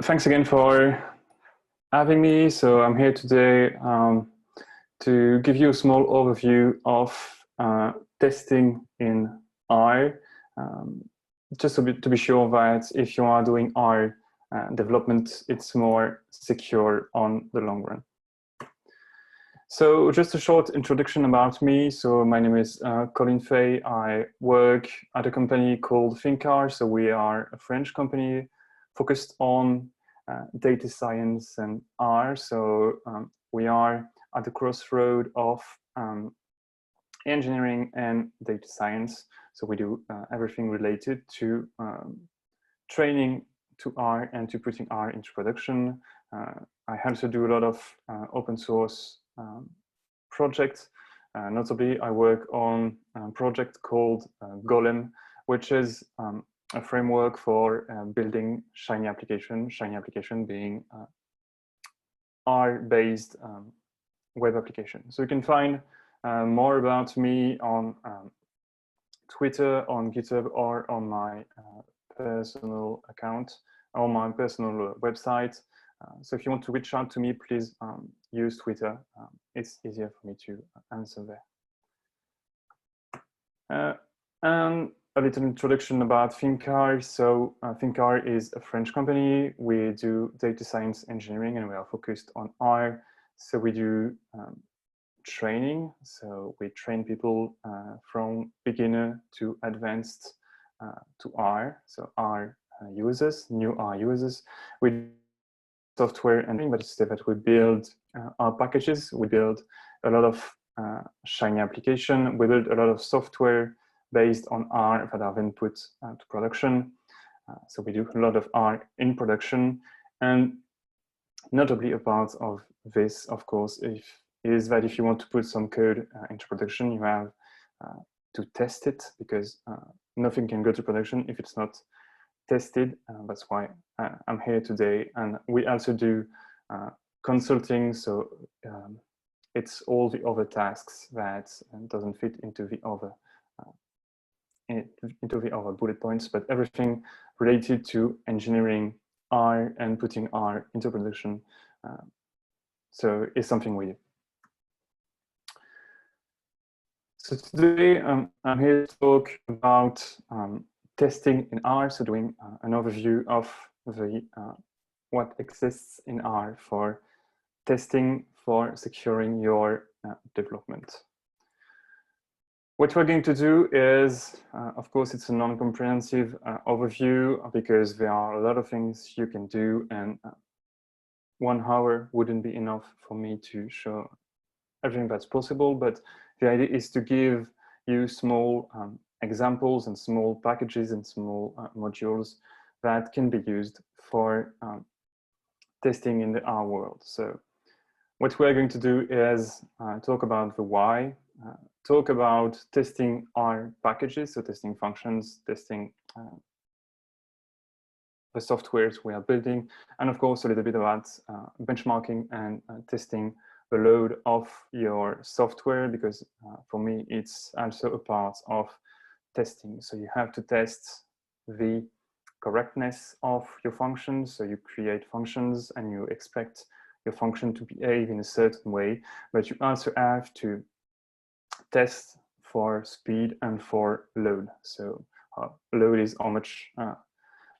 Thanks again for having me. So I'm here today to give you a small overview of testing in R, just to be sure that if you are doing R development, it's more secure on the long run. So just a short introduction about me. So my name is Colin Fay. I work at a company called ThinkR. So we are a French company focused on data science and R. So we are at the crossroad of engineering and data science. So we do everything related to training to R and to putting R into production. I also do a lot of open source projects. Notably, I work on a project called Golem, which is a framework for building Shiny application being R-based web application. So you can find more about me on Twitter, on GitHub, or on my personal account, on my personal website. So if you want to reach out to me, please use Twitter. It's easier for me to answer there. And a little introduction about ThinkR. So ThinkR is a French company. We do data science engineering and we are focused on R. So we do training. So we train people from beginner to advanced to R. So R users, new R users. We software and but instead that we build our packages. We build a lot of Shiny application. We build a lot of software based on R that are then put to production. So we do a lot of R in production. And notably a part of this, of course, is that if you want to put some code into production, you have to test it, because nothing can go to production if it's not tested. That's why I'm here today. And we also do consulting. So it's all the other tasks that doesn't fit into the other bullet points, but everything related to engineering R and putting R into production. So it's something we do. So today I'm here to talk about testing in R, so doing an overview of the what exists in R for testing, for securing your development. What we're going to do is, of course, it's a non-comprehensive overview, because there are a lot of things you can do, and 1 hour wouldn't be enough for me to show everything that's possible. But the idea is to give you small examples and small packages and small modules that can be used for testing in the R world. So what we're going to do is talk about the why, talk about testing R packages, so testing functions, testing the softwares we are building, and of course a little bit about benchmarking and testing the load of your software, because for me it's also a part of testing. So you have to test the correctness of your functions. So you create functions and you expect your function to behave in a certain way, but you also have to test for speed and for load. So load is how much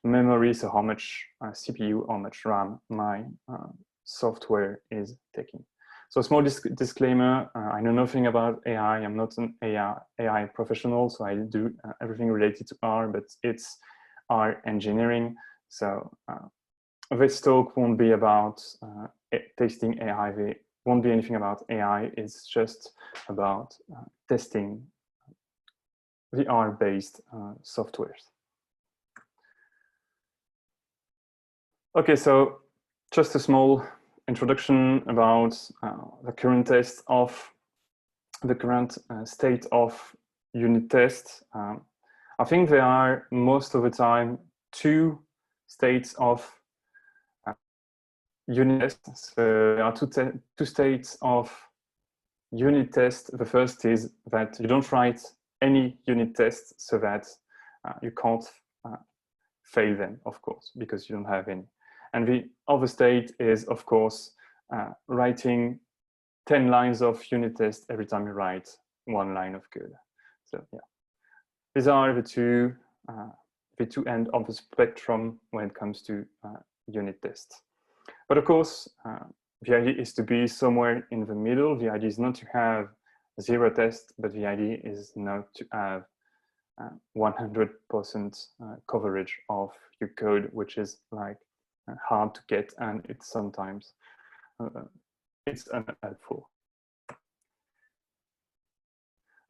memory, so how much CPU, how much RAM my software is taking. So a small disclaimer, I know nothing about AI. I'm not an AI professional, so I do everything related to R, but it's R engineering. So this talk won't be about testing AI. There won't be anything about AI. It's just about testing the R-based softwares. Okay, so just a small introduction about the current test of the current state of unit tests. I think there are most of the time 2 states of unit tests. So there are two states of unit test. The first is that you don't write any unit test, so that you can't fail them, of course, because you don't have any. And the other state is, of course, writing 10 lines of unit test every time you write 1 line of code. So yeah, these are the two ends of the spectrum when it comes to unit tests. But of course, the idea is to be somewhere in the middle. The idea is not to have 0 tests, but the idea is not to have 100% coverage of your code, which is like hard to get, and it's sometimes it's unhelpful.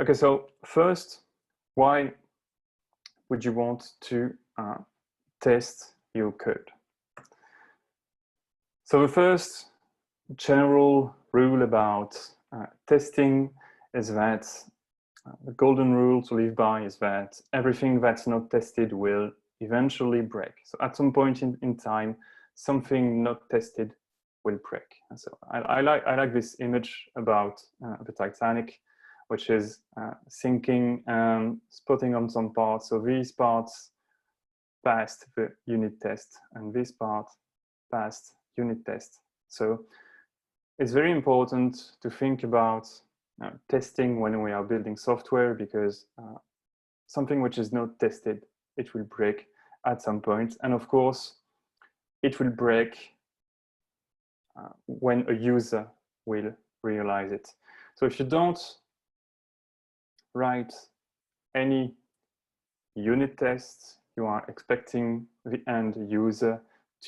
Okay, so first, why would you want to test your code? So the first general rule about testing is that the golden rule to live by is that everything that's not tested will eventually break. So at some point in time, something not tested will break. And so I like this image about the Titanic, which is sinking and spotting on some parts. So these parts passed the unit test, and this part passed unit test. So it's very important to think about testing when we are building software, because something which is not tested, it will break at some point. And of course, it will break when a user will realize it. So if you don't write any unit tests, you are expecting the end user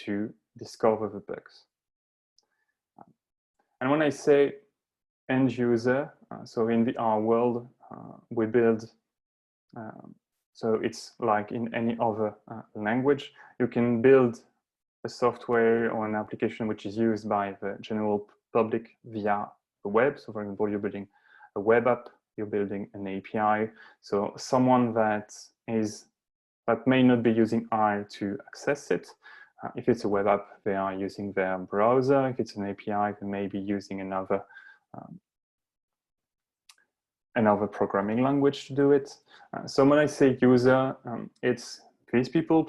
to discover the bugs. And when I say end user, so in the R world, we build, so it's like in any other language, you can build a software or an application which is used by the general public via the web. So for example, you're building a web app, you're building an API. So someone that may not be using R to access it. If it's a web app, they are using their browser. If it's an API, they may be using another programming language to do it. So when I say user, it's these people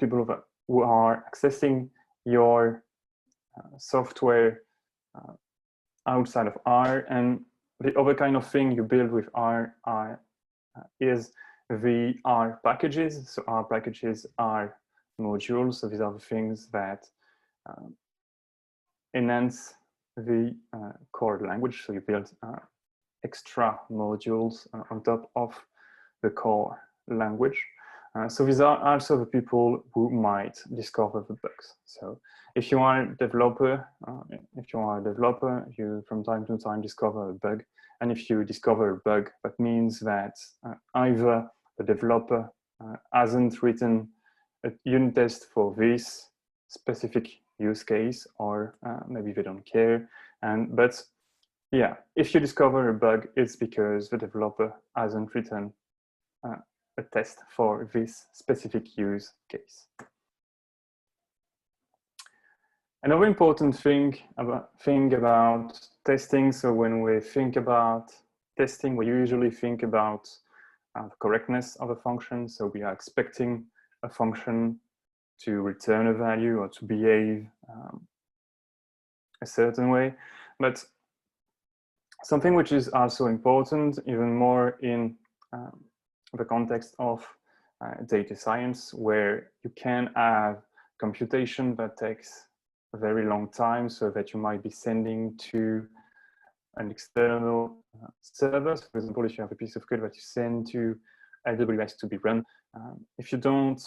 who are accessing your software outside of R. And the other kind of thing you build with R is the R packages. So R packages are modules. So these are the things that enhance the core language. So you build extra modules on top of the core language. So these are also the people who might discover the bugs. So if you are a developer, you from time to time discover a bug. And if you discover a bug, that means that either the developer hasn't written a unit test for this specific use case, or maybe they don't care. But yeah, if you discover a bug, it's because the developer hasn't written a test for this specific use case. Another important thing about testing, so when we think about testing, we usually think about the correctness of a function. So we are expecting a function to return a value or to behave a certain way. But something which is also important, even more in the context of data science, where you can have computation that takes a very long time, so that you might be sending to an external server. So for example, if you have a piece of code that you send to AWS to be run, if you don't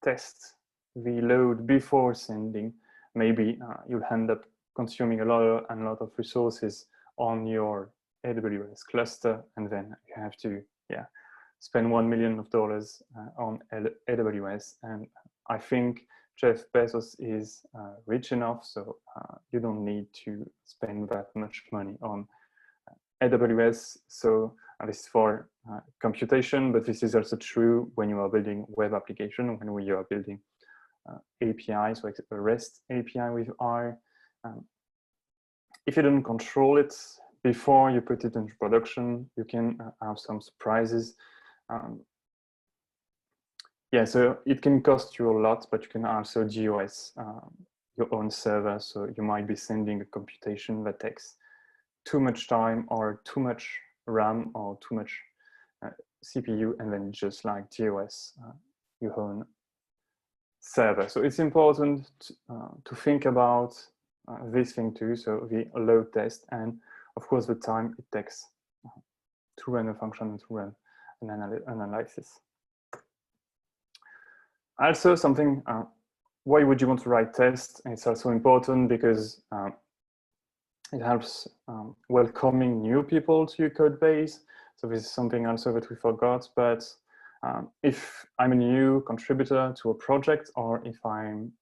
test the load before sending, maybe you'll end up consuming a lot of resources on your AWS cluster, and then you have to spend $1 million on AWS. And I think Jeff Bezos is rich enough, so you don't need to spend that much money on AWS. So this is for computation, but this is also true when you are building web application, when you are building APIs, like a REST API with R. If you don't control it before you put it into production, you can have some surprises. yeah, so it can cost you a lot, but you can also DOS your own server. So you might be sending a computation that takes too much time or too much RAM or too much CPU, and then just like DOS your own server. So it's important to think about this thing too. So the load test and of course the time it takes to run a function and to run an analysis. Also something, why would you want to write tests? It's also important because it helps welcoming new people to your code base. So this is something also that we forgot, but if I'm a new contributor to a project, or if I'm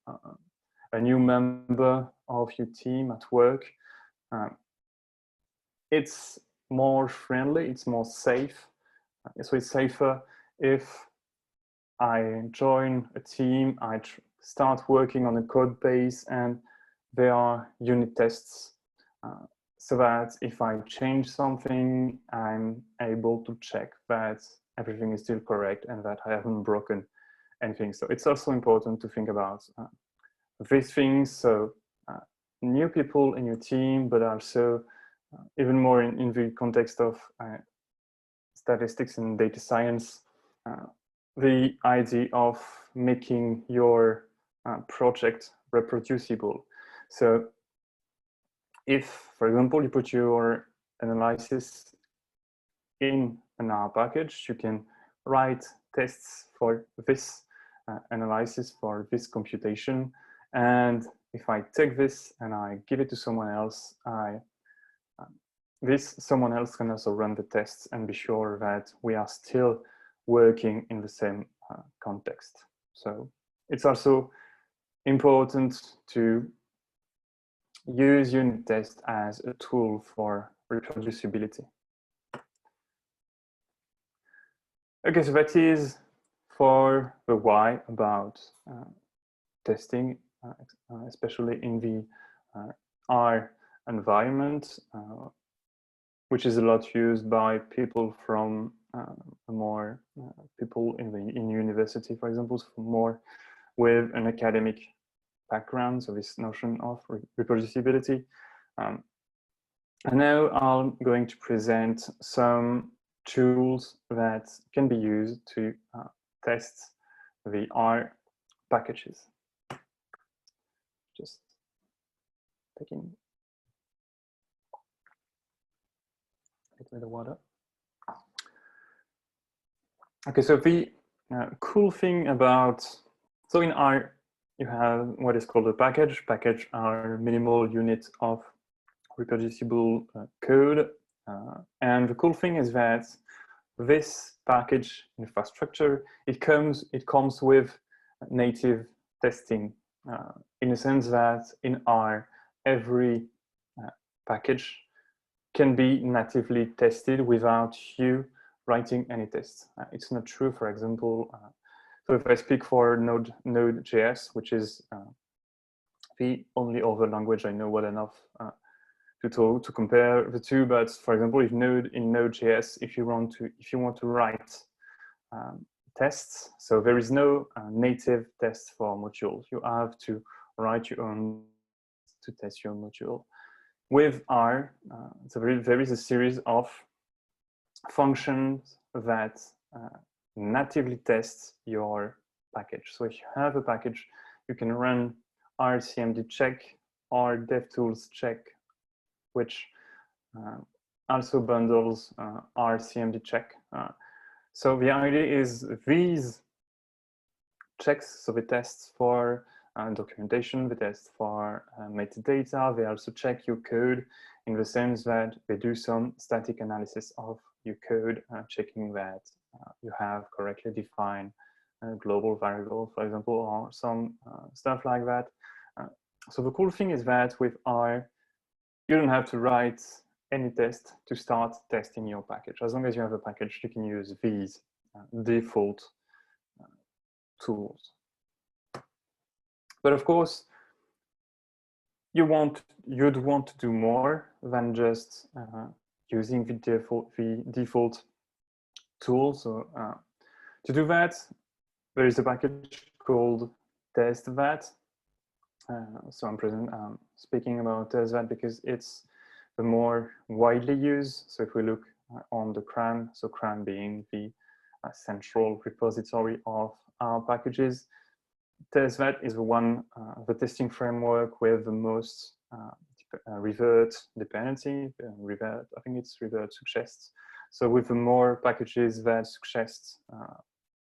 a new member of your team at work, it's more friendly, it's more safe. So it's safer if I join a team, I start working on a code base, and there are unit tests so that if I change something, I'm able to check that everything is still correct and that I haven't broken anything. So it's also important to think about these things. So new people in your team, but also even more in the context of statistics and data science, the idea of making your project reproducible. So if, for example, you put your analysis in an R package, you can write tests for this analysis, for this computation. And if I take this and I give it to someone else, someone else can also run the tests and be sure that we are still working in the same context. So it's also important to use unit test as a tool for reproducibility. Okay, so that is for the why about testing, especially in the R environment, which is a lot used by people from more people in university, for example, so more with an academic background, so this notion of reproducibility. And now I'm going to present some tools that can be used to test the R packages. Just taking a bit of the water. Okay, so the cool thing about, so in R, you have what is called a package. Package are minimal units of reproducible code. And the cool thing is that this package infrastructure, it comes with native testing in the sense that in R, every package can be natively tested without you writing any tests. It's not true, for example, so if I speak for Node.js, which is the only other language I know well enough to compare the two, but for example, if in Node.js, if you want to write tests, so there is no native test for modules. You have to write your own to test your module. With R, so there is a series of functions that natively test your package. So if you have a package, you can run rcmd check or devtools check, which also bundles rcmd check. So the idea is these checks, so the tests for documentation, the tests for metadata, they also check your code in the sense that they do some static analysis of your code, checking that you have correctly defined global variable, for example, or some stuff like that. So the cool thing is that with R, you don't have to write any test to start testing your package. As long as you have a package, you can use these default tools. But of course, you'd want to do more than just using the default tools. So to do that, there is a package called testvat. So I'm speaking about testvat because it's the more widely used. So if we look on the CRAN, so CRAN being the central repository of our packages, testvat is the testing framework with the most revert dependency. Revert, I think it's revert suggests. So with the more packages that suggest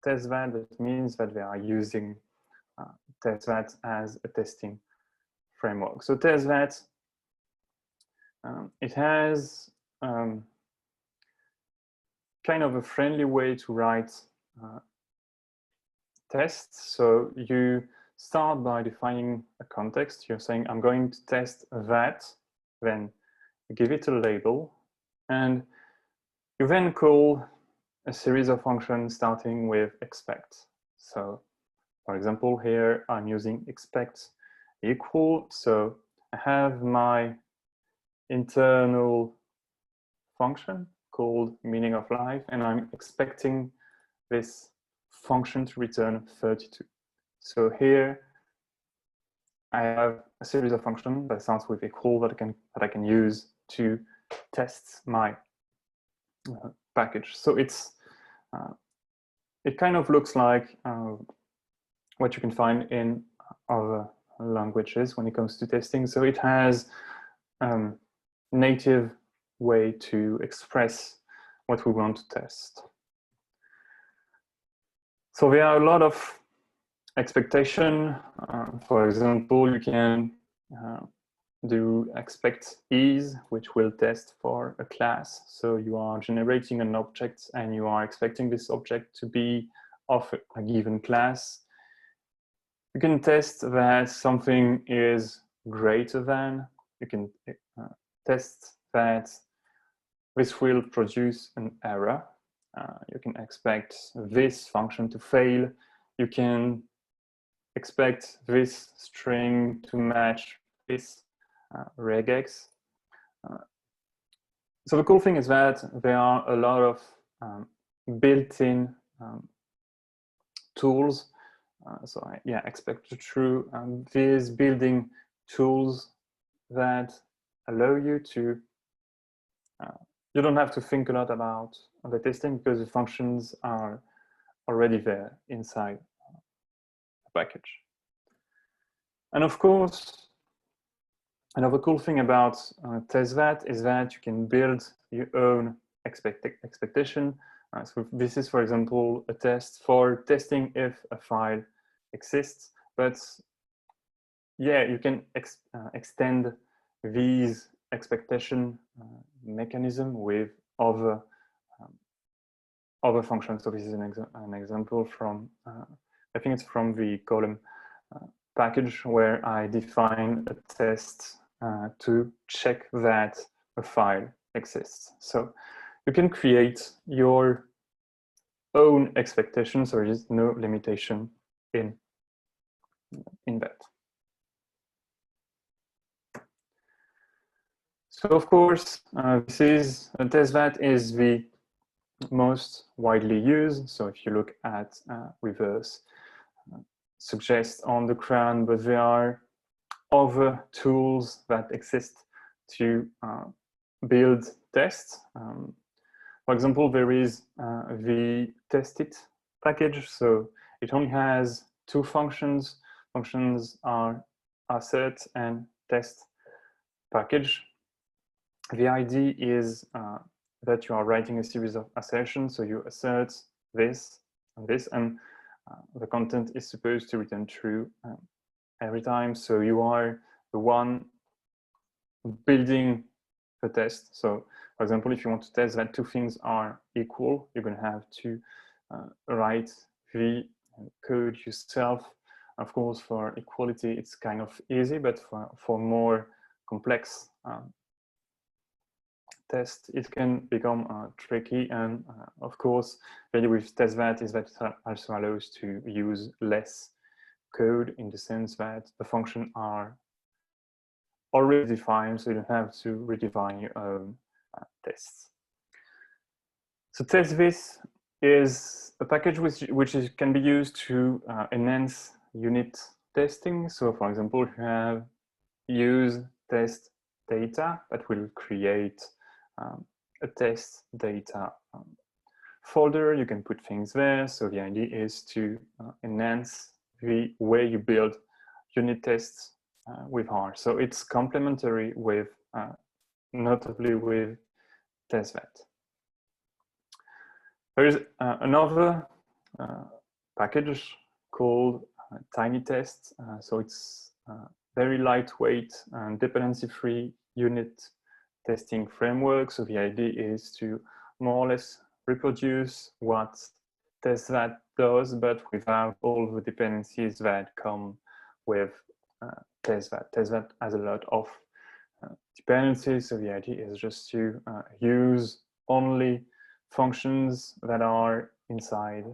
testvat, that means that they are using testvat as a testing framework. So testvat, it has kind of a friendly way to write tests. So you start by defining a context. You're saying, I'm going to test that, then you give it a label, and you then call a series of functions starting with expect. So for example, here I'm using expect equal. So I have my internal function called meaning of life, and I'm expecting this function to return 32. So here I have a series of functions that starts with equal that I can use to test my package. So it kind of looks like what you can find in other languages when it comes to testing. So it has native way to express what we want to test. So there are a lot of expectation. For example, you can do expect is, which will test for a class. So you are generating an object and you are expecting this object to be of a given class. You can test that something is greater than. You can test that this will produce an error. You can expect this function to fail. You can expect this string to match this regex. So the cool thing is that there are a lot of built-in tools. Expect true. These building tools that allow you to, you don't have to think a lot about the testing because the functions are already there inside the package. And of course, another cool thing about testvat is that you can build your own expectation. So this is, for example, a test for testing if a file exists. But yeah, you can extend these expectation mechanism with other functions. So this is an example from, I think it's from the Colin package where I define a test to check that a file exists. So you can create your own expectations. There is no limitation in that. So of course, testvat is the most widely used. So if you look at reverse suggest on the CRAN, but there are other tools that exist to build tests. For example, there is the testit package. So it only has two functions. Functions are assert and test package. The idea is that you are writing a series of assertions. So you assert this and this, and the content is supposed to return true every time. So you are the one building the test. So for example, if you want to test that two things are equal, you're going to have to write the code yourself. Of course, for equality, it's kind of easy, but for more complex tests, it can become tricky. And of course, the idea with testvat is that it also allows to use less code in the sense that the functions are already defined, so you don't have to redefine your own tests. So test this is a package can be used to enhance unit testing. So for example, you have use test data that will create a test data folder. You can put things there. So the idea is to enhance the way you build unit tests with R. So it's complementary with, notably with TestVet. There is another package called Tiny Test. So it's very lightweight and dependency-free unit testing framework. So the idea is to more or less reproduce what TestVet does, but without all the dependencies that come with TestVet. TestVet has a lot of dependencies, so the idea is just to use only functions that are inside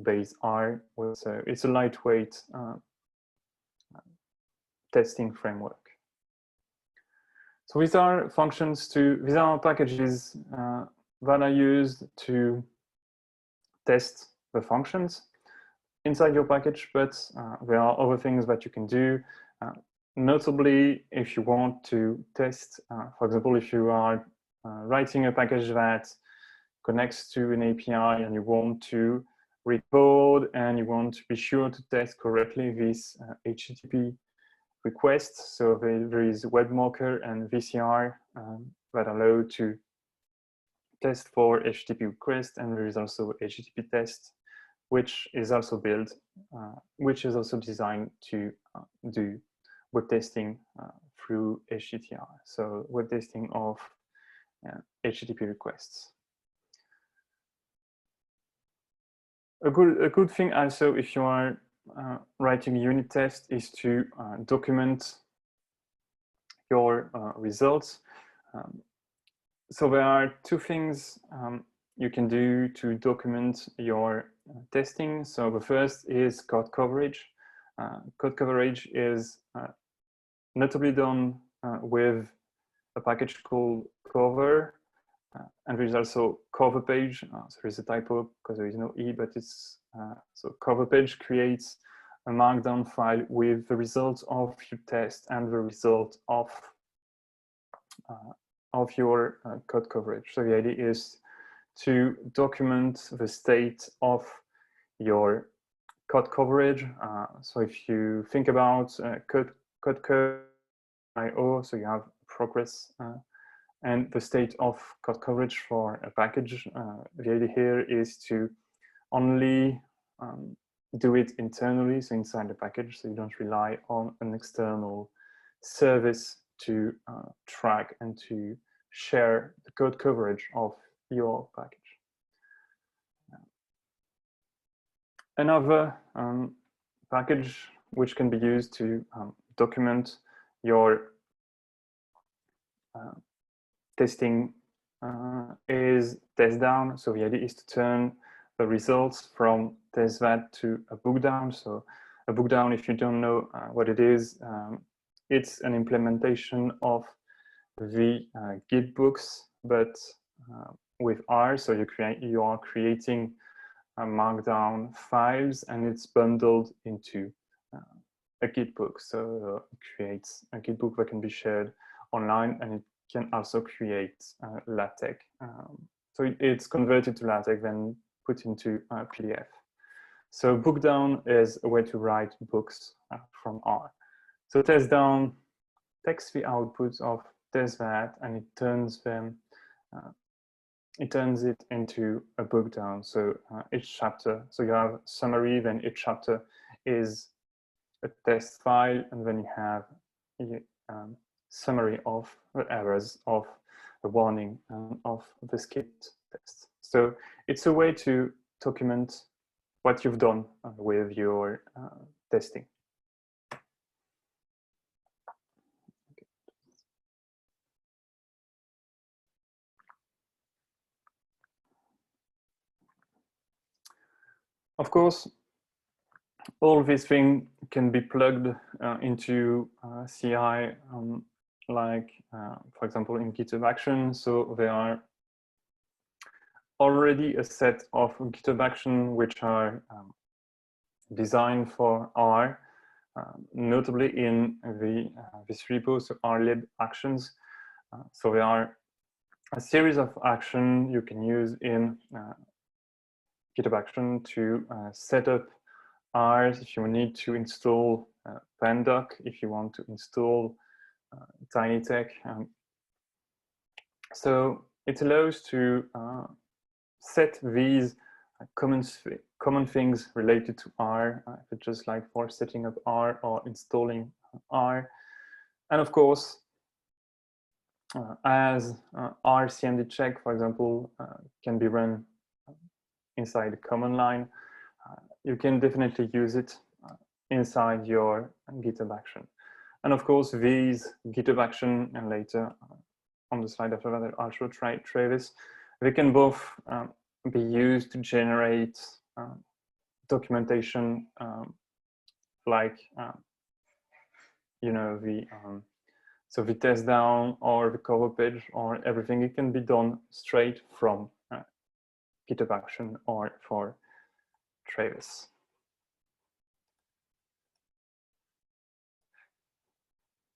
base R. So it's a lightweight testing framework. So these are these are packages that are used to test the functions inside your package, but there are other things that you can do. Notably, if you want to test, for example, if you are writing a package that connects to an API and you want to read code and you want to be sure to test correctly this HTTP request. So there is WebMocker and VCR that allow to test for HTTP request, and there is also HTTP test, which is also built, which is also designed to do web testing through HTTR. So web testing of HTTP requests. A good thing also, if you are writing a unit test, is to document your results. So there are two things you can do to document your testing. So the first is code coverage. Code coverage is notably done with a package called cover. And there is also cover page. So there is a typo because there is no E, but it's so cover page creates a markdown file with the results of your test and the result of your code coverage. So the idea is to document the state of your code coverage. So if you think about code.io, so you have progress and the state of code coverage for a package. The idea here is to only do it internally, so inside the package, so you don't rely on an external service to track and to share the code coverage of your package. Another package which can be used to document your testing is testdown. So the idea is to turn the results from TestVet to a bookdown. So a bookdown, if you don't know what it is, it's an implementation of the Git books, but with R. So you are creating markdown files, and it's bundled into a Git book. So it creates a Git book that can be shared online, and it can also create LaTeX. So it's converted to LaTeX, then put into PDF. So bookdown is a way to write books from R. So testdown takes the outputs of TestVet and it turns them, it turns it into a bookdown. So each chapter, so you have summary, then each chapter is a test file, and then you have summary of the errors, of the warning, of the skipped test. So it's a way to document what you've done with your testing. Of course, all these things can be plugged into CI, like, for example, in GitHub Actions. So there are already a set of GitHub actions which are designed for R, notably in this repo, so rlib actions. So there are a series of actions you can use in GitHub action to set up R if you need to install pandoc, if you want to install TinyTech. So it allows to set these common things related to R, if it's just like for setting up R or installing R. And of course, as R CMD check, for example, can be run inside the command line, you can definitely use it inside your GitHub action. And of course, these GitHub action, and later on the slide after that, I'll show Travis, they can both be used to generate documentation like, you know, so the test down or the cover page or everything. It can be done straight from GitHub action or for Travis.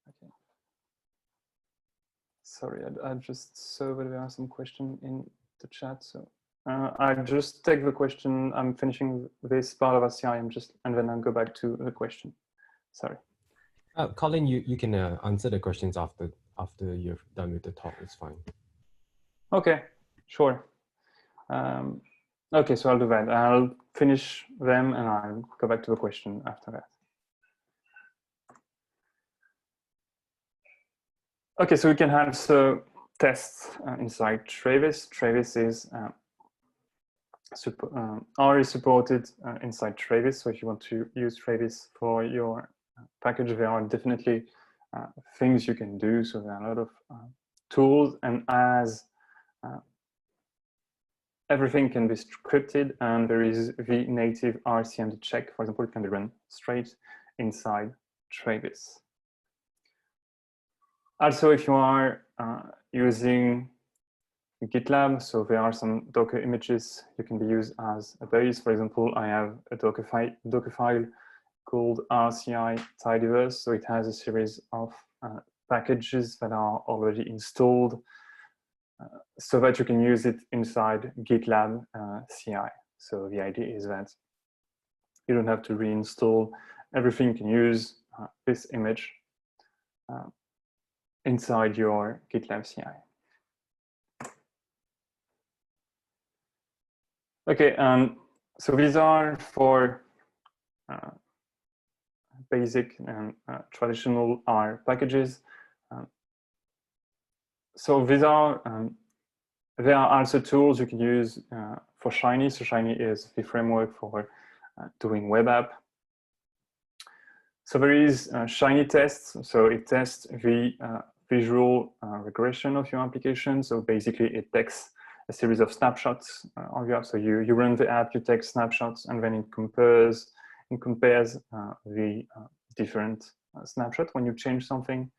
Okay. Sorry, I just saw that there are some questions in the chat. So I just take the question. I'm finishing this part of ACI. And then I'll go back to the question. Sorry. Colin, you can answer the questions after you're done with the talk. It's fine. Okay, sure. Okay, so I'll do that. I'll finish them and I'll go back to the question after that. Okay, so we can also test inside Travis. Travis is R is supported inside Travis. So if you want to use Travis for your package, there are definitely things you can do. So there are a lot of tools, and as everything can be scripted, and there is the native RCMD check, for example, it can be run straight inside Travis. Also, if you are using GitLab, so there are some Docker images you can be used as a base. For example, I have a Docker file called RCI tidyverse. So it has a series of packages that are already installed so that you can use it inside GitLab CI. So the idea is that you don't have to reinstall everything. You can use this image inside your GitLab CI. Okay, so these are for basic and traditional R packages. So these are, there are also tools you can use for Shiny. So Shiny is the framework for doing web app. So there is Shiny tests. So it tests the visual regression of your application. So basically it takes a series of snapshots of your app. So you run the app, you take snapshots, and then it compares the different snapshots when you change something.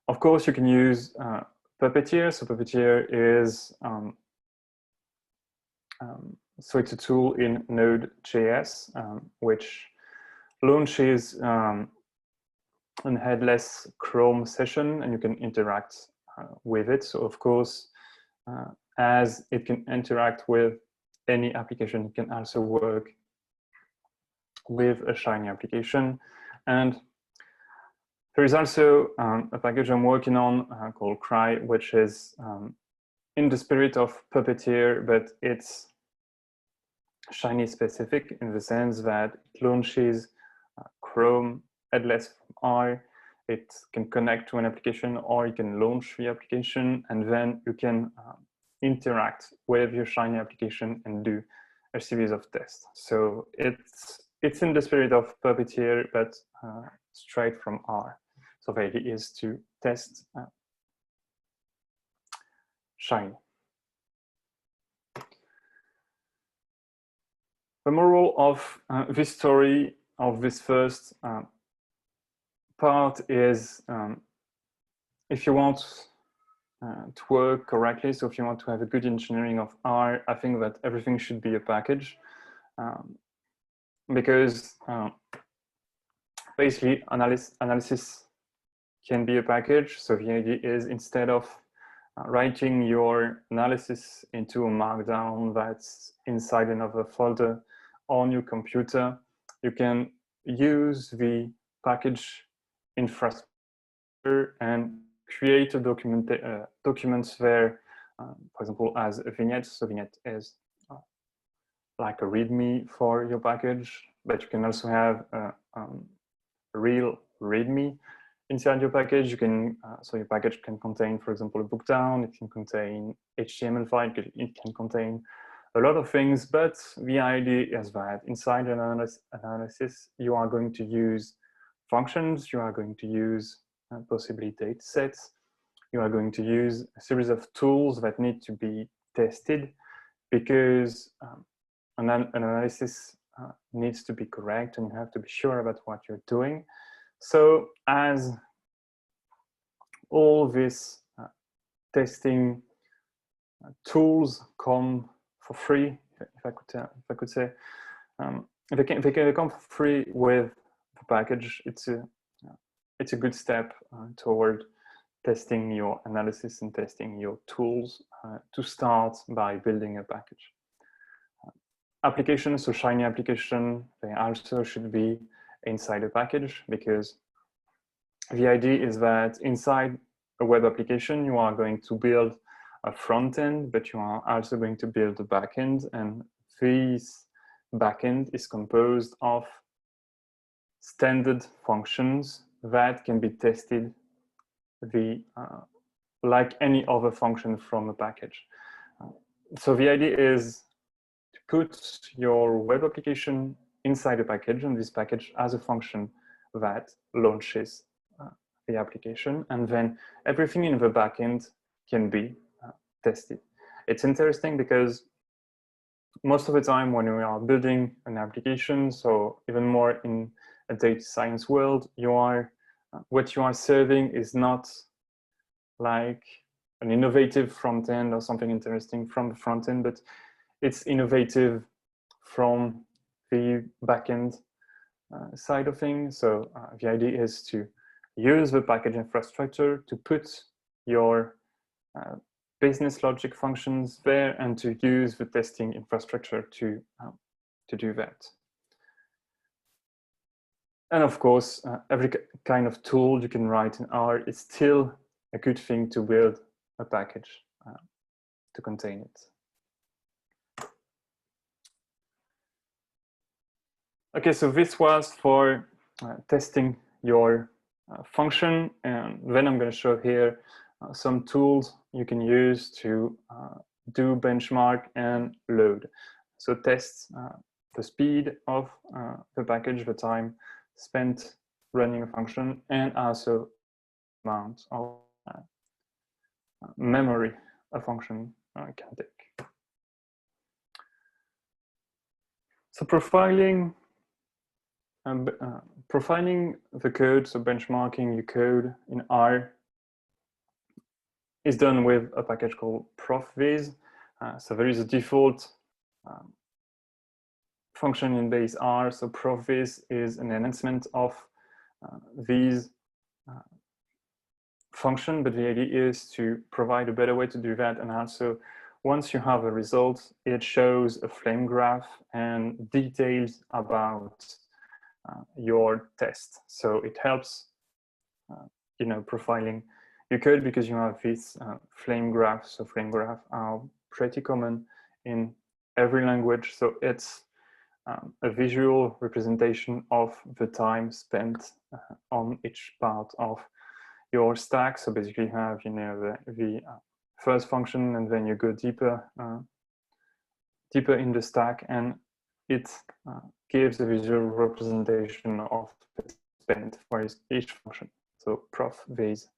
Of course, you can use Puppeteer. So Puppeteer is so it's a tool in Node.js which launches an headless Chrome session, and you can interact with it. So of course, as it can interact with any application, it can also work with a Shiny application. And there is also a package I'm working on called Cry, which is in the spirit of Puppeteer, but it's Shiny specific in the sense that it launches Chrome headless from R. It can connect to an application, or you can launch the application, and then you can interact with your Shiny application and do a series of tests. So it's in the spirit of Puppeteer, but straight from R. So the idea is to test Shiny. The moral of this story, of this first part, is if you want to work correctly. So if you want to have a good engineering of R, I think that everything should be a package, because basically analysis can be a package. So the idea is, instead of writing your analysis into a markdown that's inside another folder on your computer, you can use the package infrastructure and create a documents there, for example, as a vignette. So vignette is like a README for your package, but you can also have a real README inside your package. You can so your package can contain, for example, a book down. It can contain HTML file. It can contain a lot of things. But the idea is that inside an analysis, you are going to use functions. You are going to use possibly data sets. You are going to use a series of tools that need to be tested, because an analysis needs to be correct, and you have to be sure about what you're doing. So as all these testing tools come for free, if I could say, they can come for free with the package. It's a good step toward testing your analysis and testing your tools to start by building a package. Applications, so Shiny application, they also should be inside a package, because the idea is that inside a web application, you are going to build a front end, but you are also going to build a back end, and this back end is composed of standard functions that can be tested like any other function from a package. So the idea is to put your web application inside a package, and this package has a function that launches the application, and then everything in the backend can be tested. It's interesting because most of the time when we are building an application, so even more in a data science world, what you are serving is not like an innovative front end or something interesting from the front end, but it's innovative from the backend side of things. So the idea is to use the package infrastructure to put your business logic functions there, and to use the testing infrastructure to do that. And of course, every kind of tool you can write in R is still a good thing to build a package to contain it. Okay, so this was for testing your function, and then I'm going to show here some tools you can use to do benchmark and load. So test the speed of the package, the time spent running a function, and also amount of memory a function can take. So profiling the code, so benchmarking your code in R, is done with a package called profviz. So there is a default function in base R. So profviz is an enhancement of these function, but the idea is to provide a better way to do that. And also, once you have a result, it shows a flame graph and details about your test. So it helps, profiling your code, because you have these flame graphs. So flame graphs are pretty common in every language. So it's a visual representation of the time spent on each part of your stack. So basically you have, the first function, and then you go deeper in the stack, and it gives a visual representation of the spent for each function. So profviz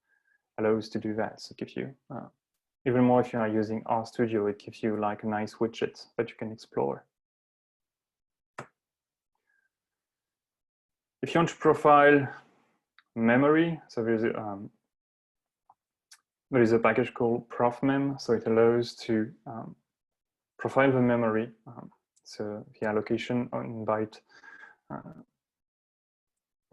allows to do that. So it gives you, even more if you are using RStudio, it gives you like a nice widget that you can explore. If you want to profile memory, so there's there is a package called profmem, so it allows to profile the memory, so the allocation on byte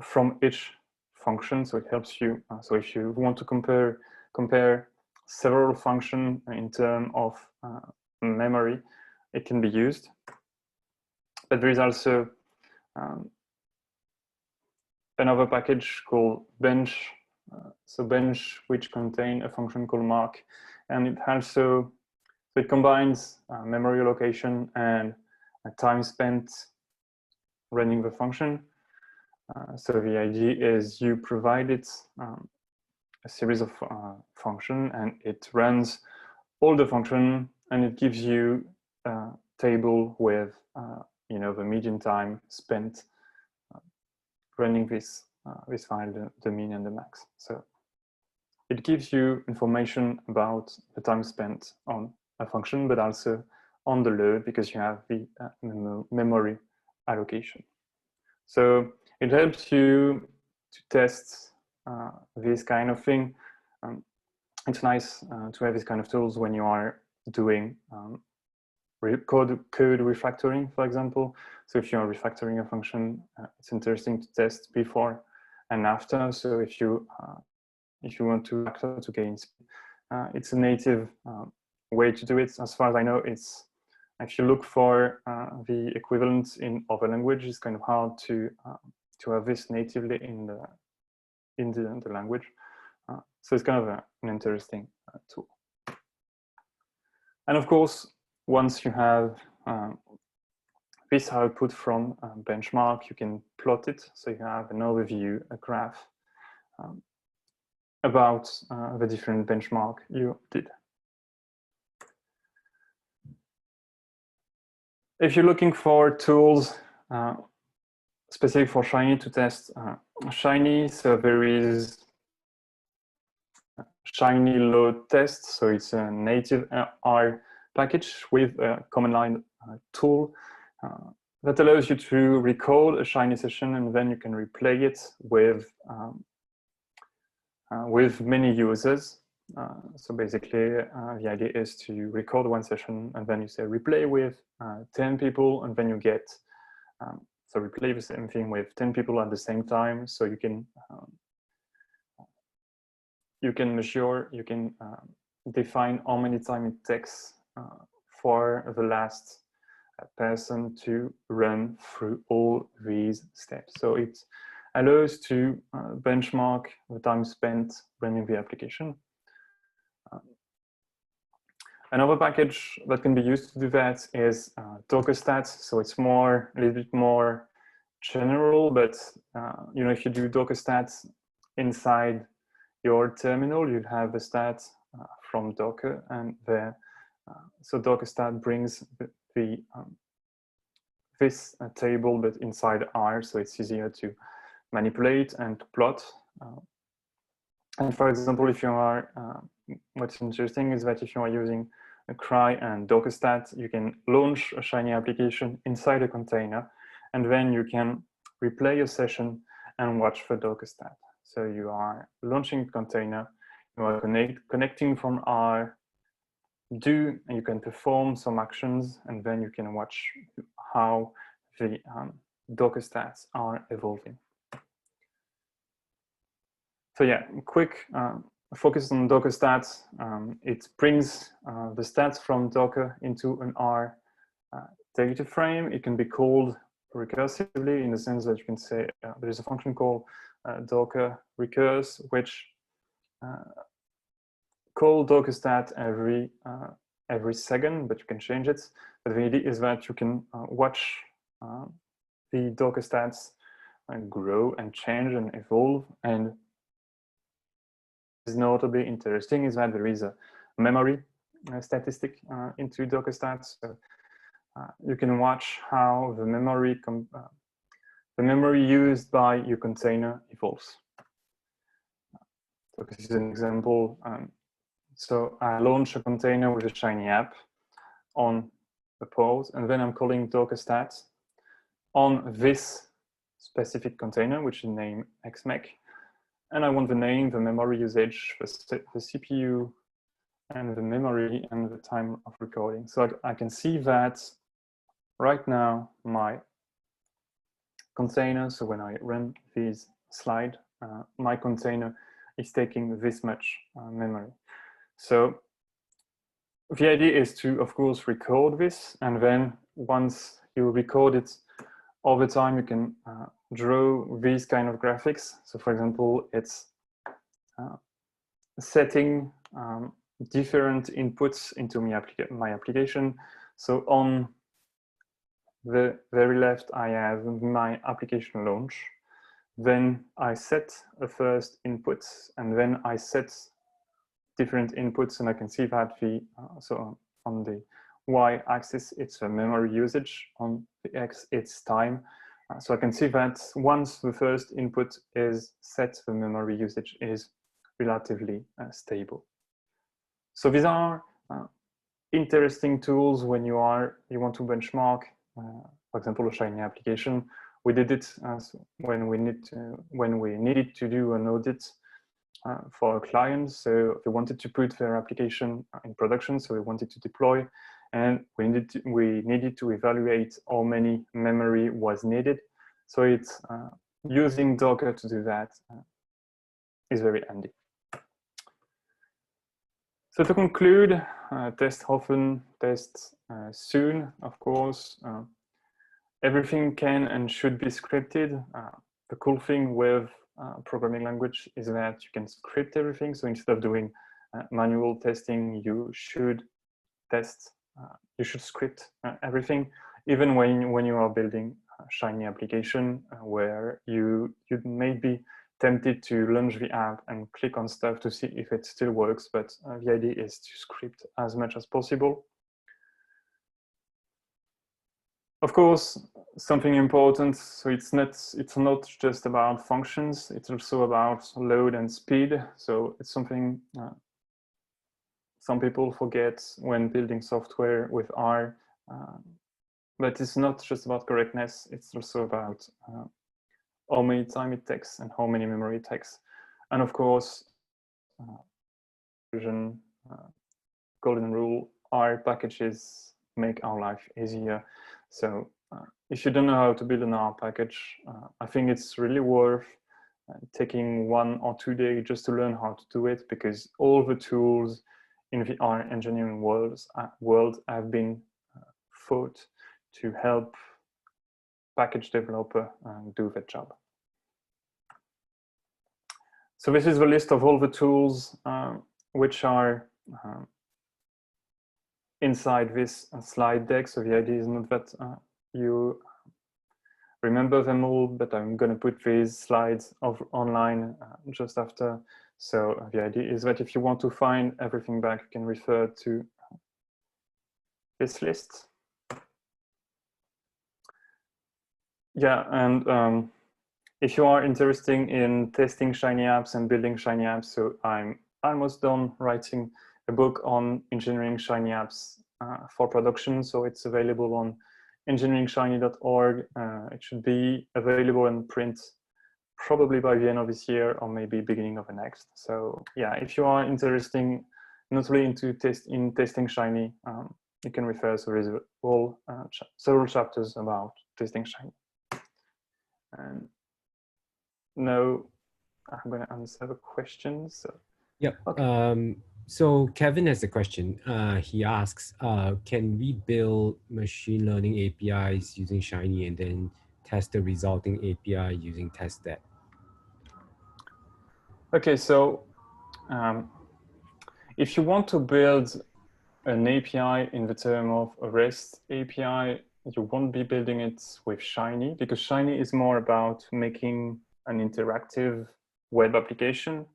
from each function. So it helps you. So if you want to compare several functions in terms of memory, it can be used. But there is also another package called bench. So bench, which contain a function called mark, and it also so it combines memory allocation and time spent running the function. So the idea is you provide it a series of function, and it runs all the function, and it gives you a table with the median time spent running this file, the min and the max. So it gives you information about the time spent on a function, but also on the load, because you have the memory allocation. So it helps you to test this kind of thing. It's nice to have these kind of tools when you are doing code refactoring, for example. So if you are refactoring a function, it's interesting to test before and after. So if you want to factor to gain speed, it's a native way to do it. As far as I know, it's if you look for the equivalent in other languages, it's kind of hard to have this natively in the language. So it's kind of an interesting tool. And of course, once you have this output from benchmark, you can plot it. So you have an overview, a graph about the different benchmark you did. If you're looking for tools specific for Shiny to test Shiny, so there is Shiny load test. So it's a native R package with a command line tool that allows you to record a Shiny session, and then you can replay it with many users. So basically, the idea is to record one session, and then you say replay with 10 people, and then you get so replay the same thing with 10 people at the same time. So you can measure, you can define how many time it takes for the last person to run through all these steps. So it allows to benchmark the time spent running the application. Another package that can be used to do that is DockerStats. So it's a little bit more general, but if you do DockerStats inside your terminal, you'll have the stats from Docker, and so DockerStat brings this table, but inside R, so it's easier to manipulate and to plot. And for example, if you are, what's interesting is that if you are using a cry and DockerStat, you can launch a Shiny application inside a container, and then you can replay a session and watch the DockerStat. So you are launching a container, you are connecting from R, and you can perform some actions, and then you can watch how the DockerStats are evolving. So yeah, quick focus on DockerStats. It brings the stats from Docker into an R data frame. It can be called recursively, in the sense that you can say there is a function called Docker recurse, which call DockerStat every second, but you can change it. But the idea is that you can watch the DockerStats grow and change and evolve. And what is notably interesting is that there is a memory statistic into DockerStats. So you can watch how the memory used by your container evolves. So this is an example. So I launch a container with a Shiny app on the port, and then I'm calling DockerStats on this specific container, which is named xmec. and I want the name, the memory usage, the CPU, and the memory and the time of recording. So I can see that right now my container, so when I run this slide, my container is taking this much memory. So the idea is to, of course, record this, and then once you record it all the time, you can draw these kind of graphics. So for example, it's setting different inputs into my application. So on the very left, I have my application launch. Then I set a first input, and then I set different inputs, and I can see that so on the y-axis, it's a memory usage. On the x, it's time. So I can see that once the first input is set, the memory usage is relatively stable. So these are interesting tools when you want to benchmark, for example, a Shiny application. We did it when we needed to do an audit for a client. So they wanted to put their application in production, so we wanted to deploy, and we needed to evaluate how many memory was needed. So it's using Docker to do that is very handy. So to conclude, test often, test soon, of course. Everything can and should be scripted. The cool thing with programming language is that you can script everything. So instead of doing manual testing, you should script everything, even when you are building a Shiny application where you may be tempted to launch the app and click on stuff to see if it still works, but the idea is to script as much as possible. Of course, something important, so it's not just about functions, it's also about load and speed. So it's something some people forget when building software with R, but it's not just about correctness, it's also about how many time it takes and how many memory it takes. And of course, golden rule, R packages make our life easier. So if you don't know how to build an R package, I think it's really worth taking 1 or 2 days just to learn how to do it, because all the tools in the R engineering world have been thought to help package developer do their job. So this is the list of all the tools which are inside this slide deck. So the idea is not that you remember them all, but I'm going to put these slides online just after. So the idea is that if you want to find everything back, you can refer to this list. Yeah, and if you are interested in testing Shiny apps and building Shiny apps, so I'm almost done writing a book on engineering Shiny apps for production. So it's available on engineeringshiny.org. It should be available in print probably by the end of this year or maybe beginning of the next. So yeah, if you are interested not only into testing Shiny, you can refer. So there is several chapters about testing Shiny. And now I'm going to answer the questions. So. Yep. Okay. So Kevin has a question. He asks, can we build machine learning APIs using Shiny and then test the resulting API using testnet? Okay, so if you want to build an API in the term of a REST API, you won't be building it with Shiny, because Shiny is more about making an interactive web application.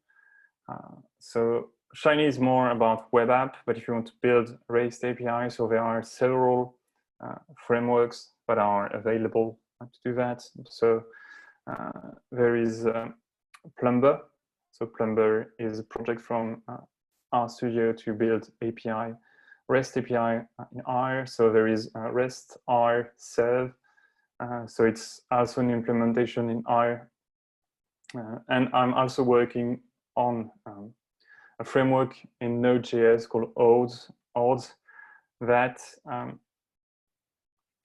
So Shiny is more about web app, but if you want to build REST API, so there are several frameworks that are available to do that. So there is Plumber. So Plumber is a project from RStudio to build API, REST API in R. So there is REST R serve. So it's also an implementation in R And I'm also working on a framework in Node.js called Odds that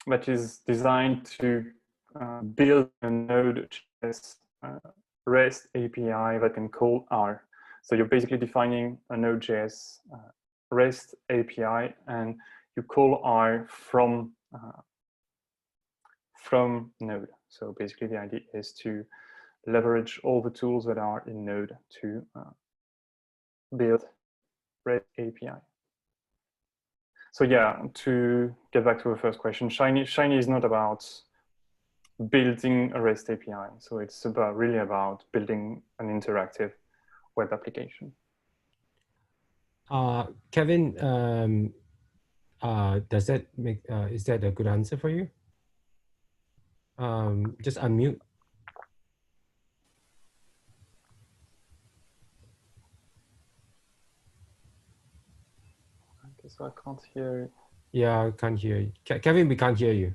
that is designed to build a Node.js REST API that can call R. So you're basically defining a Node.js REST API, and you call R from Node. So basically, the idea is to leverage all the tools that are in Node to build REST API. So yeah, to get back to the first question, Shiny is not about building a REST API. So it's really about building an interactive web application. Kevin, does that make, is that a good answer for you? Just unmute. Okay, so I can't hear you. Yeah, I can't hear you. Kevin, we can't hear you.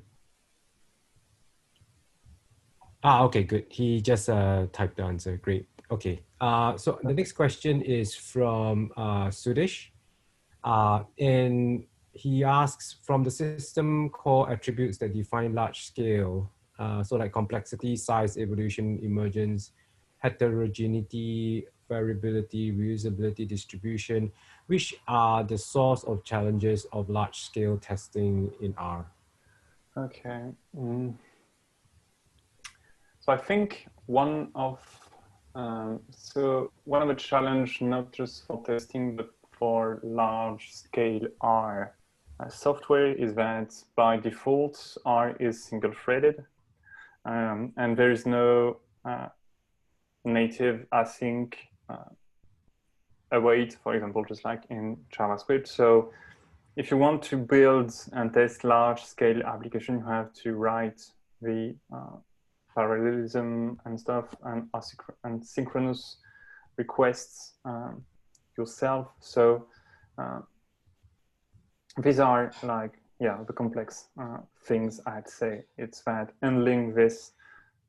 Okay, good. He just typed the answer. Great. Okay. So the next question is from Sudesh. And he asks, from the system core attributes that define large scale, so like complexity, size, evolution, emergence, heterogeneity, variability, reusability, distribution, which are the source of challenges of large scale testing in R? Okay. So I think one of the challenge, not just for testing, but for large scale R software, is that by default R is single threaded, and there is no native async await, for example, just like in JavaScript. So if you want to build and test large scale application, you have to write the parallelism and stuff and synchronous requests yourself. So these are like, yeah, the complex things I'd say. It's that handling this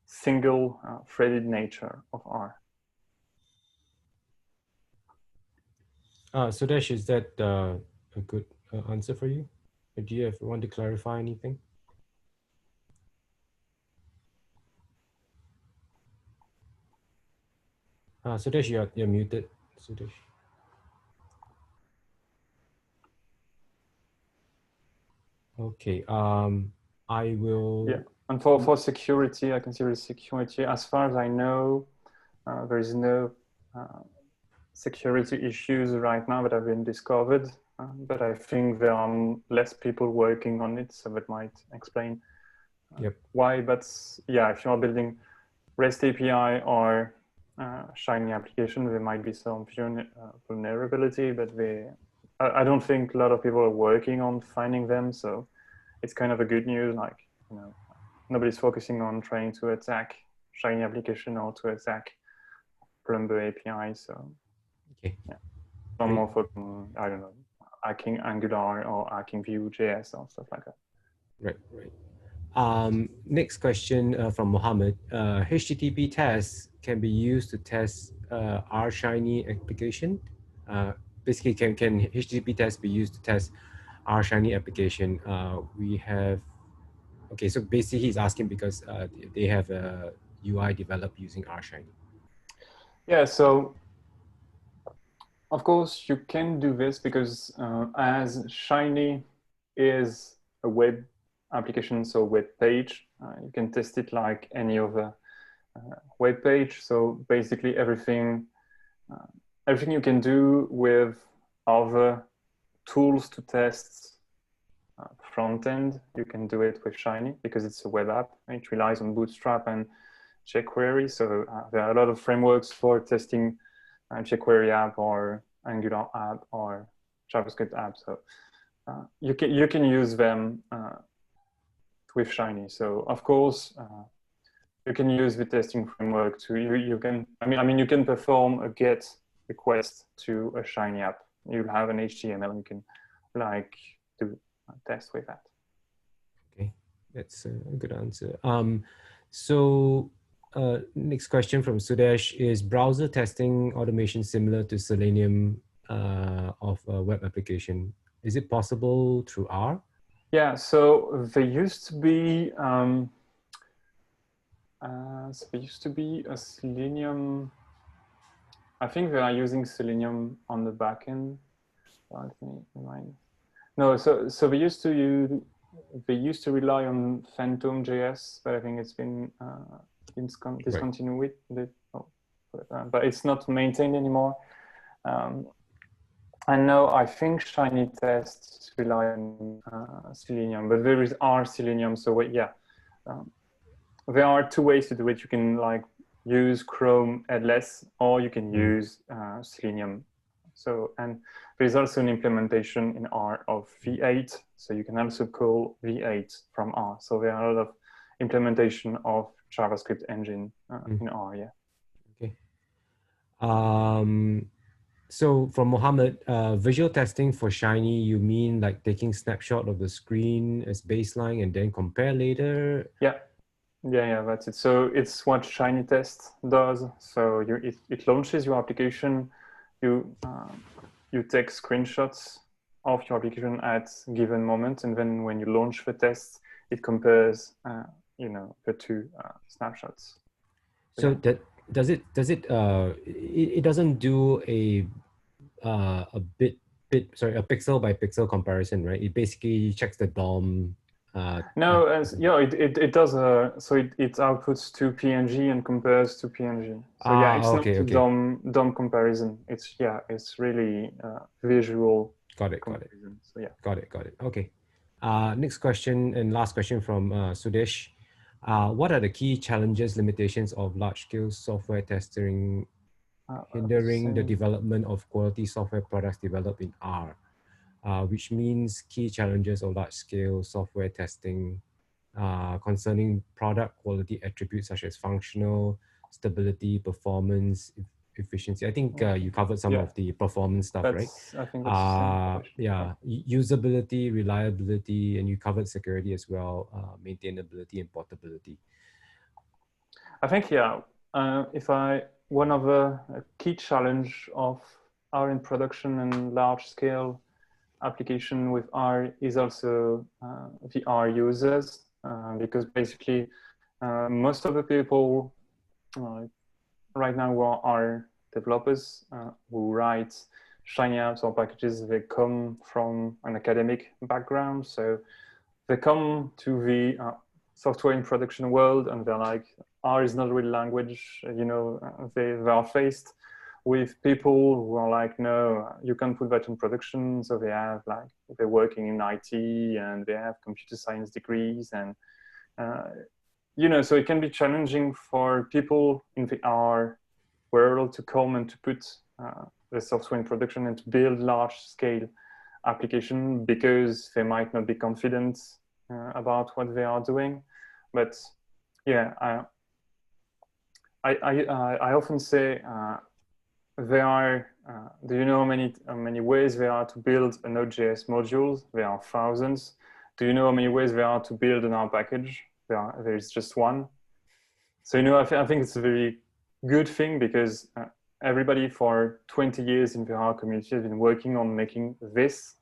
single threaded nature of R. Sudesh, is that a good answer for you? Or do you want to clarify anything? Sudesh, you're muted. Sudesh. Okay. I will. Yeah, and for security, I consider security. As far as I know, there is no security issues right now that have been discovered, but I think there are less people working on it, so that might explain why. But yeah, if you are building REST API or Shiny application, there might be some vulnerability, but I don't think a lot of people are working on finding them. So it's kind of a good news. Like, you know, nobody's focusing on trying to attack Shiny application or to attack Plumber API. So okay, yeah, some more focusing, I don't know, hacking Angular or hacking Vue.js or stuff like that. Right. Next question from Mohammed. HTTP tests can be used to test R Shiny application. Basically, can HTTP tests be used to test R Shiny application? We have, okay, so basically he's asking because they have a UI developed using R Shiny. Yeah, so of course you can do this because as Shiny is a web application, so web page, you can test it like any other web page. So basically everything you can do with other tools to test front end, you can do it with Shiny because it's a web app. It relies on Bootstrap and jQuery. So there are a lot of frameworks for testing jQuery app or Angular app or JavaScript app. So you can use them with Shiny. So of course you can use the testing framework to you can perform a GET request to a Shiny app. You'll have an HTML and you can like do a test with that. Okay, that's a good answer. So next question from Sudesh: is browser testing automation similar to Selenium of a web application? Is it possible through R? Yeah, so there used to be a Selenium. I think they are using Selenium on the backend. Let me remind. No, so they used to rely on Phantom.js, but I think it's been discontinued with it. Oh, but it's not maintained anymore. And no, I think Shiny tests rely on Selenium, but there is R Selenium. So yeah, there are two ways to do it. You can like use Chrome headless, or you can use Selenium. So, and there's also an implementation in R of V8. So you can also call V8 from R. So there are a lot of implementation of JavaScript engine in R, yeah. Okay. So from Mohammed, visual testing for Shiny, you mean like taking snapshot of the screen as baseline and then compare later? Yeah. Yeah, that's it. So it's what Shiny Test does. So it launches your application. You take screenshots of your application at given moment, and then when you launch the test, it compares the two snapshots. So yeah. That does it doesn't do a pixel by pixel comparison, right? It basically checks the DOM. No, it does. So it outputs to PNG and compares to PNG. So yeah, it's not a DOM comparison. It's really visual. Got it. comparison. So yeah. Got it. Okay. Next question and last question from Sudesh. What are the key challenges, limitations of large-scale software testing hindering the development of quality software products developed in R? Which means key challenges of large-scale software testing concerning product quality attributes such as functional, stability, performance, efficiency. I think you covered some of the performance stuff, right? I think that's usability, reliability, and you covered security as well, maintainability and portability. I think, one of the key challenge of R in production and large scale application with R is also the R users, because basically most of the people right now who are R developers who write Shiny apps or packages, they come from an academic background. So they come to the software in production world and they're like, R is not a real language. They are faced with people who are like, no, you can't put that in production. So they're working in IT and they have computer science degrees. And, so it can be challenging for people in the R world to come and to put the software in production and to build large scale application because they might not be confident about what they are doing. But yeah, I often say there are, do you know how many ways there are to build a Node.js module? There are thousands. Do you know how many ways there are to build an R package? There is just one. So, I think it's a very good thing because everybody for 20 years in the R community has been working on making this.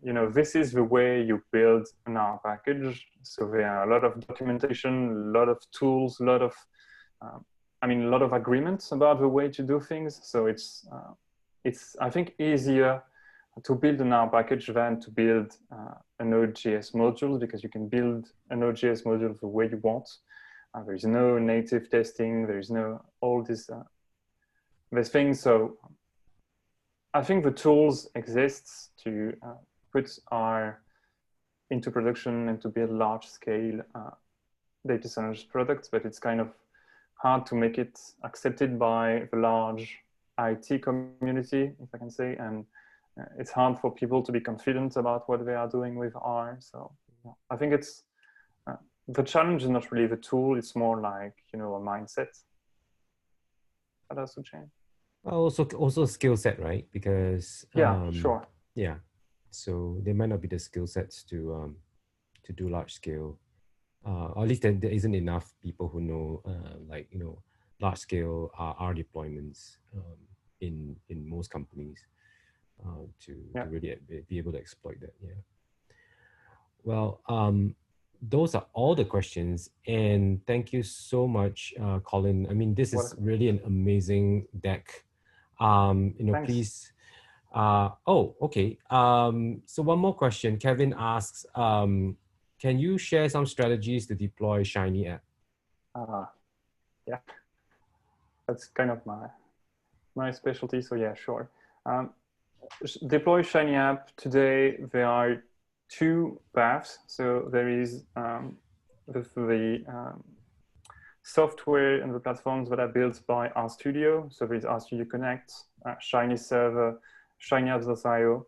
This is the way you build an R package. So there are a lot of documentation, a lot of tools, a lot of agreements about the way to do things. So it's I think easier to build an R package than to build a Node.js module, because you can build a Node.js module the way you want. There is no native testing. There is no all this things. So I think the tools exist to put R into production and to build large scale data science products, but it's kind of hard to make it accepted by the large IT community, if I can say, and it's hard for people to be confident about what they are doing with R. So I think it's the challenge is not really the tool; it's more like a mindset that has to change. Also skill set, right? Because sure. Yeah, so there might not be the skill sets to do large scale or at least there isn't enough people who know, like, large scale R deployments in most companies to really be able to exploit that. Yeah. Well, those are all the questions, and thank you so much, Colin. I mean, this is really an amazing deck. Thanks. Please. Oh, okay. So one more question. Kevin asks, can you share some strategies to deploy Shiny app? Yeah, that's kind of my specialty. So yeah, sure. Deploy Shiny app today. There are two paths. So there is the software and the platforms that are built by RStudio. So there is RStudio Connect, Shiny Server, shinyapps.io,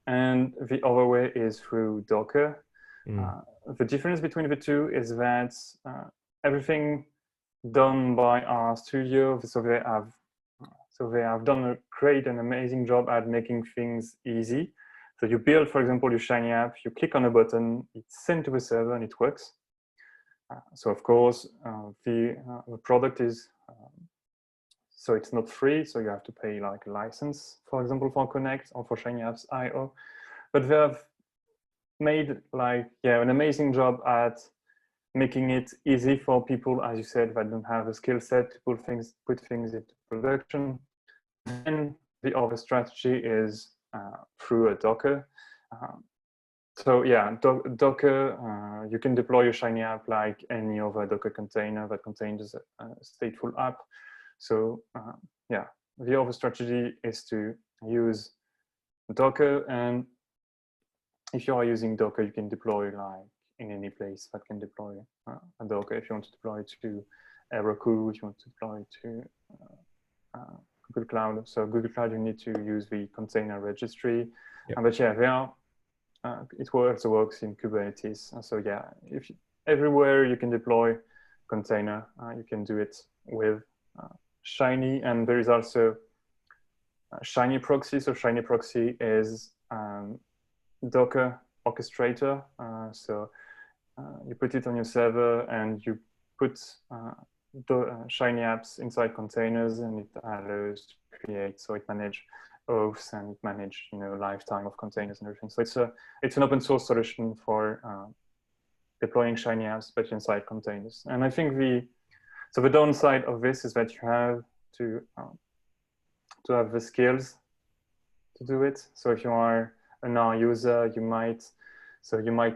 and the other way is through Docker. The difference between the two is that everything done by RStudio, so they have done a great and amazing job at making things easy. So you build, for example, your Shiny app, you click on a button, it's sent to the server and it works. So of course, the product is, so it's not free, so you have to pay like a license, for example, for Connect or for Shiny Apps.io. But they have made like, an amazing job at making it easy for people, as you said, that don't have a skill set to put things into production. And the other strategy is through a Docker. So yeah, Docker, you can deploy your Shiny app like any other Docker container that contains a stateful app. So yeah, the other strategy is to use Docker, and if you are using Docker, you can deploy like in any place that can deploy a Docker. If you want to deploy it to Heroku, if you want to deploy it to Google Cloud. So Google Cloud, you need to use the container registry. But yeah, they are. It also works in Kubernetes. So yeah, everywhere you can deploy container, you can do it with Shiny. And there is also Shiny Proxy. So Shiny Proxy is Docker orchestrator. So you put it on your server and you put Shiny apps inside containers, and it allows to create. So it manages oaths and it manages, lifetime of containers and everything. So it's an open source solution for deploying Shiny apps, but inside containers. And I think the downside of this is that you have to have the skills to do it. So if you are a non user, you might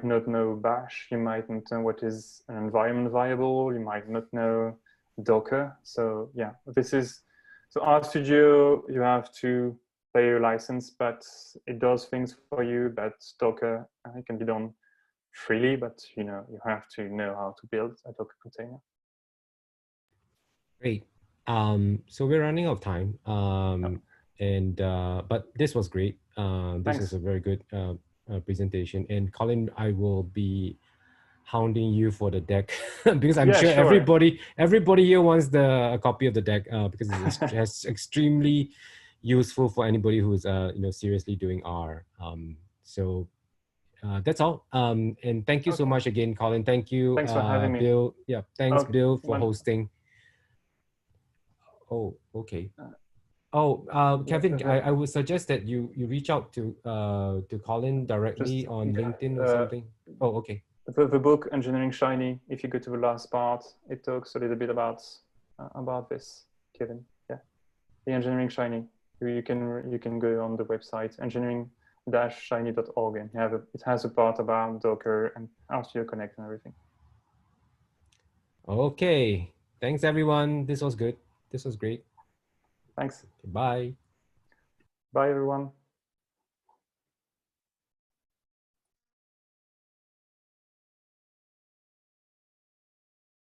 not know Bash, you might not know what is an environment variable, you might not know Docker. So yeah, so RStudio, you have to pay your license, but it does things for you. But Docker, it can be done freely, but you have to know how to build a Docker container. Great. So we're running out of time. But this was great. This was a very good presentation. And Colin, I will be hounding you for the deck because I'm sure everybody here wants a copy of the deck because it's extremely useful for anybody who's seriously doing R. So that's all. And thank you so much again, Colin. Thank you. Thanks for having me. Bill. Yeah, thanks, Bill, for hosting. Oh, okay. Oh, Kevin, I would suggest that you reach out to Colin directly on LinkedIn or something. Oh, okay. The book Engineering Shiny, if you go to the last part, it talks a little bit about this, Kevin. Yeah, the Engineering Shiny. You can go on the website engineering-shiny.org, and it has a part about Docker and RStudio Connect and everything. Okay, thanks everyone. This was good. This was great. Thanks. Bye. Bye everyone.